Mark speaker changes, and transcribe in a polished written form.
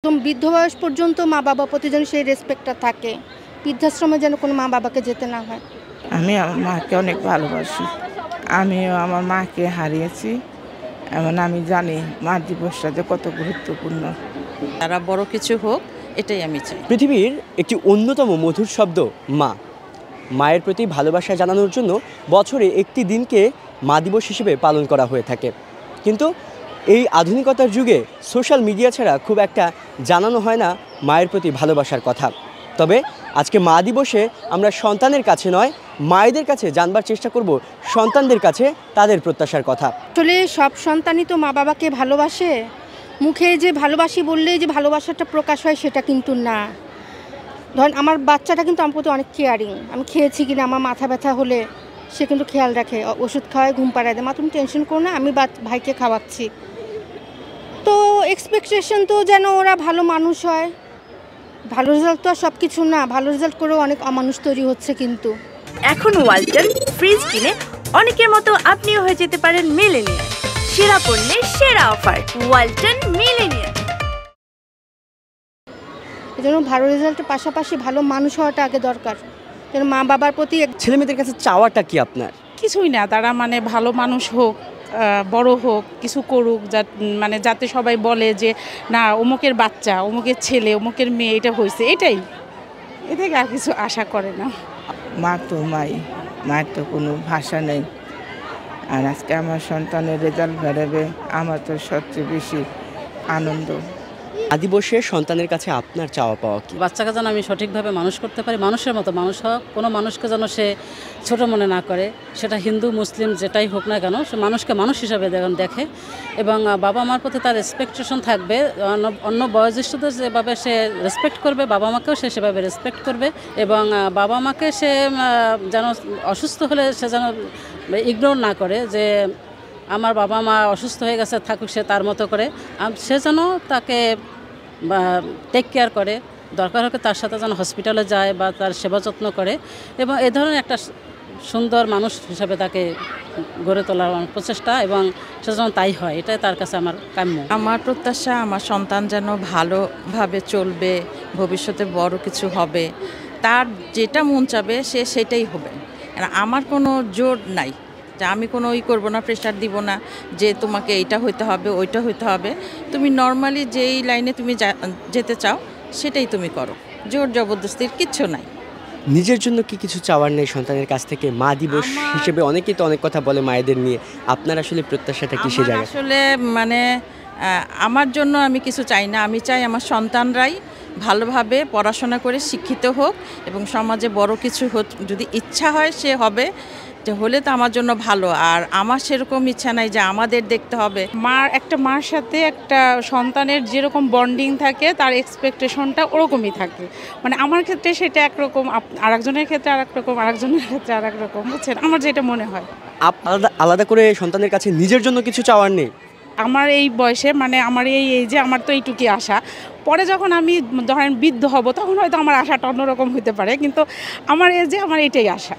Speaker 1: একদম বৃদ্ধ বয়স পর্যন্ত মা বাবা প্রতি যেন সেই রেসপেক্টটা থাকে, বৃদ্ধাশ্রমে যেন কোনো মা বাবাকে যেতে না হয়।
Speaker 2: আমি আমার মাকে অনেক ভালোবাসি। আমিও আমার মাকে হারিয়েছি। এমন আমি জানি মা দিবসটা যে কত গুরুত্বপূর্ণ।
Speaker 3: তারা বড় কিছু হোক, এটাই আমি চাই।
Speaker 4: পৃথিবীর একটি অন্যতম মধুর শব্দ মা। মায়ের প্রতি ভালোবাসা জানানোর জন্য বছরে একটি দিনকে মা দিবস হিসেবে পালন করা হয়ে থাকে। কিন্তু এই আধুনিকতার যুগে সোশ্যাল মিডিয়া ছাড়া খুব একটা জানানো হয় না মায়ের প্রতি ভালোবাসার কথা। তবে আজকে মা দিবসে আমরা সন্তানের কাছে নয়, মায়েদের কাছে জানবার চেষ্টা করব সন্তানদের কাছে তাদের প্রত্যাশার কথা।
Speaker 1: আসলে সব সন্তানই তো মা বাবাকে ভালোবাসে, মুখে যে ভালোবাসি বললেই যে ভালোবাসাটা প্রকাশ হয় সেটা কিন্তু না। ধরেন আমার বাচ্চাটা কিন্তু আমার প্রতি অনেক কেয়ারিং। আমি খেয়েছি কিনা, আমার মাথা ব্যথা হলে সে কিন্তু খেয়াল রাখে, ওষুধ খাওয়ায়, ঘুম পাড়ায় দেয়, মা তুমি টেনশন করো না, আমি ভাইকে খাওয়াচ্ছি। তো এক্সপেকটেশন তো যেন ওরা ভালো মানুষ হয়। ভালো রেজাল্ট তো আর সব কিছু না, ভালো রেজাল্ট করেও অনেক অমানুষ তৈরি হচ্ছে। কিন্তু
Speaker 5: এখন ওয়ালটন ফ্রিজ কিনে অনেকের মতো আপনিও হয়ে যেতে পারেন মিলেনিয়ার। সেরা পণ্যের সেরা অফার, ওয়ালটন মিলেনিয়ার।
Speaker 1: এজন্য ভালো রেজাল্টের পাশাপাশি ভালো মানুষ হওয়াটা আগে দরকার। যেন মা বাবার প্রতি
Speaker 4: ছেলেমেয়েদের কাছে চাওয়াটা কি আপনার?
Speaker 2: কিছুই না, তারা ভালো মানুষ হোক, বড় হোক, কিছু করুক, যাতে সবাই বলে যে না অমুকের বাচ্চা, অমুকের ছেলে, অমুকের মেয়ে এটা হয়েছে, এটাই। এ থেকে আর কিছু আশা করে না। মা তো মায়ের তো কোনো ভাষা নেই। আর আজকে আমার সন্তানের রেজাল্ট বেরোবে, আমার তো সবচেয়ে বেশি আনন্দ।
Speaker 4: মা দিবসে সন্তানের কাছে আপনার চাওয়া পাওয়া কি?
Speaker 3: বাচ্চাকে যেন আমি সঠিকভাবে মানুষ করতে পারি, মানুষের মতো মানুষ হোক, কোনো মানুষকে যেন সে ছোট মনে না করে। সেটা হিন্দু মুসলিম যেটাই হোক না কেন, সে মানুষকে মানুষ হিসাবে দেখে। এবং বাবা মার প্রতি তার রেসপেকটেশন থাকবে। অন্য বয়োজ্যেষ্ঠদের যেভাবে সে রেসপেক্ট করবে, বাবা মাকেও সে সেভাবে রেসপেক্ট করবে। এবং বাবা মাকে সে যেন অসুস্থ হলে সে যেন ইগনোর না করে, যে আমার বাবা মা অসুস্থ হয়ে গেছে, থাকুক সে তার মতো করে। সে যেন তাকে টেক কেয়ার করে, দরকার হলে তার সাথে যেন হসপিটালে যায় বা তার সেবা যত্ন করে। এবং এ ধরনের একটা সুন্দর মানুষ হিসাবে তাকে গড়ে তোলার প্রচেষ্টা, এবং সে যেন তাই হয়, এটাই তার কাছে আমার কাম্য।
Speaker 6: আমার প্রত্যাশা আমার সন্তান যেন ভালোভাবে চলবে, ভবিষ্যতে বড় কিছু হবে, তার যেটা মন চাবে সে সেটাই হবে। আমার কোনো জোর নাই যে আমি কোনো করব না, প্রেশার দিব না যে তোমাকে এইটা হইতে হবে, ওইটা হইতে হবে। তুমি নর্মালি যেই লাইনে তুমি যেতে চাও সেটাই তুমি করো, জোর জবরদস্তির কিচ্ছু নাই।
Speaker 4: নিজের জন্য কি কিছু চাওয়ার নেই সন্তানের কাছ থেকে? মা দিবস হিসেবে অনেকেই তো অনেক কথা বলে মায়েদের নিয়ে, আপনার আসলে প্রত্যাশাটা কি সে জায়গায়?
Speaker 6: আসলে আমার জন্য আমি কিছু চাই না। আমি চাই আমার সন্তানরাই ভালোভাবে পড়াশোনা করে শিক্ষিত হোক এবং সমাজে বড় কিছু যদি ইচ্ছা হয় সে হবে, যে হলে তো আমার জন্য ভালো। আর আমার সেরকম ইচ্ছা নাই যে আমাদের দেখতে হবে।
Speaker 2: একটা মার সাথে একটা সন্তানের যেরকম বন্ডিং থাকে, তার এক্সপেকটেশনটা ওরকমই থাকে। আমার ক্ষেত্রে সেটা একরকম, আরেকজনের ক্ষেত্রে আরেক রকম, আরেকজনের ক্ষেত্রে আরেক রকম, বুঝছেন? আমার যেটা মনে হয়।
Speaker 4: আলাদা করে সন্তানের কাছে নিজের জন্য কিছু চাওয়ার নেই?
Speaker 2: আমার এই বয়সে আমার এই যে আমার তো এইটুকুই আশা। পরে যখন আমি ধরেন বৃদ্ধ হব, তখন হয়তো আমার আশাটা অন্যরকম হতে পারে, কিন্তু আমার এই যে আমার এটাই আশা।